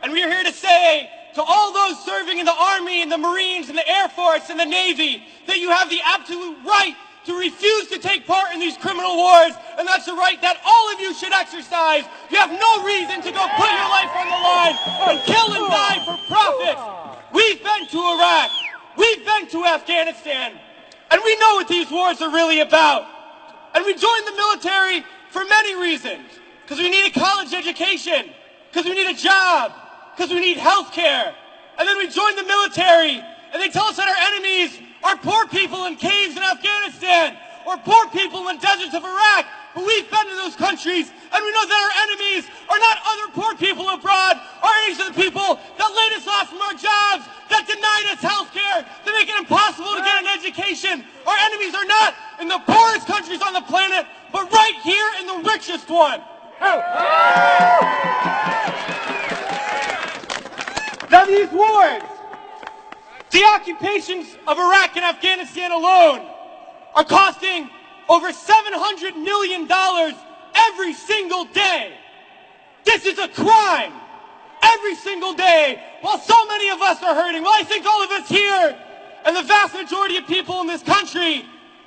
And we are here to say to all those serving in the Army and the Marines and the Air Force and the Navy that you have the absolute right to refuse to take part in these criminal wars, and that's the right that all of you should exercise. You have no reason to go put your life on the line and kill and die for profits. We've been to Iraq, we've been to Afghanistan, and we know what these wars are really about. And we joined the military for many reasons. Because we need a college education, because we need a job, because we need health care. And then we joined the military, and they tell us that our enemies are poor people in caves in Afghanistan, or poor people in deserts of Iraq. But we've been to those countries, and we know that our enemies are not other poor people abroad. Our enemies are the people that laid us off from our jobs, that denied us health care, that make it impossible to get an education. Our enemies are not in the poorest countries on the planet, but right here in the richest one. Now these wars, the occupations of Iraq and Afghanistan alone are costing over $700 million every single day. This is a crime every single day, while so many of us are hurting. Well, I think all of us here and the vast majority of people in this country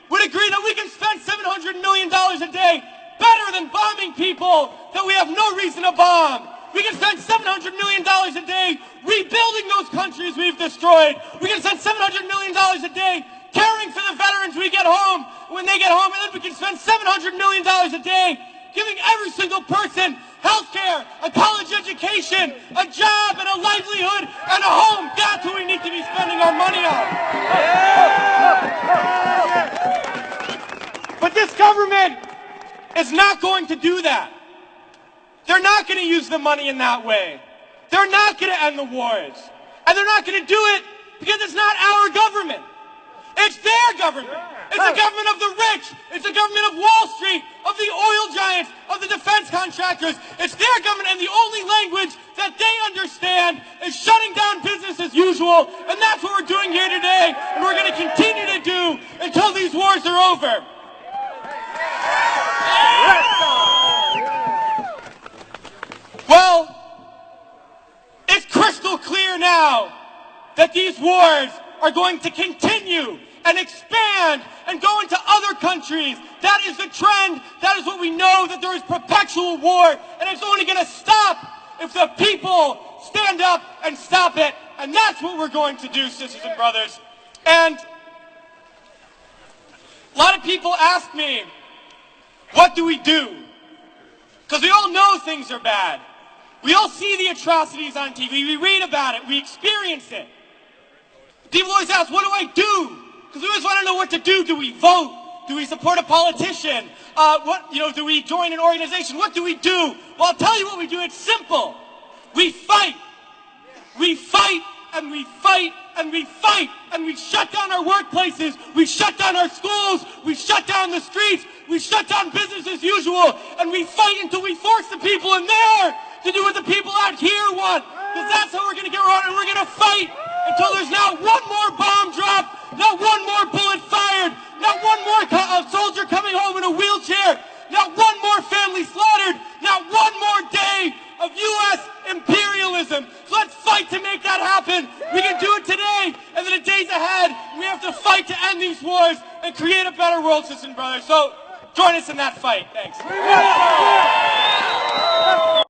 would agree that we can spend $700 million a day better than bombing people that we have no reason to bomb. We can spend $700 million a day rebuilding those countries we've destroyed. We can spend $700 million a day caring for the veterans we get home when they get home. And then we can spend $700 million a day giving every single person health care, a college education, a job, and a livelihood, and a home. That's what we need to be spending our money on. But this government is not going to do that. They're not going to use the money in that way. They're not going to end the wars. And they're not going to do it because it's not our government. It's their government. It's the government of the rich. It's the government of Wall Street, of the oil giants, of the defense contractors. It's their government, and the only language that they understand is shutting down business as usual. And that's what we're doing here today, and we're going to continue to do until these wars are over. Well, it's crystal clear now that these wars are going to continue and expand and go into other countries. That is the trend. That is what we know, that there is perpetual war, and it's only going to stop if the people stand up and stop it. And that's what we're going to do, sisters and brothers. And a lot of people ask me, what do we do? Because we all know things are bad. We all see the atrocities on TV. We read about it. We experience it. People always ask, what do I do? Because we always want to know what to do. Do we vote? Do we support a politician? Do we join an organization? What do we do? Well, I'll tell you what we do. It's simple. We fight. We fight and we fight and we fight. And we shut down our workplaces. We shut down our schools. We shut down the streets. We shut down business as usual. And we fight until we force the people in there to do what the people out here want. Because that's how we're going to get around, and we're going to fight until there's not one more bomb drop, not one more bullet fired, not one more soldier coming home in a wheelchair, not one more family slaughtered, not one more day of U.S. imperialism. So let's fight to make that happen. We can do it today, and in the days ahead, we have to fight to end these wars and create a better world, sisters and brothers. So join us in that fight. Thanks.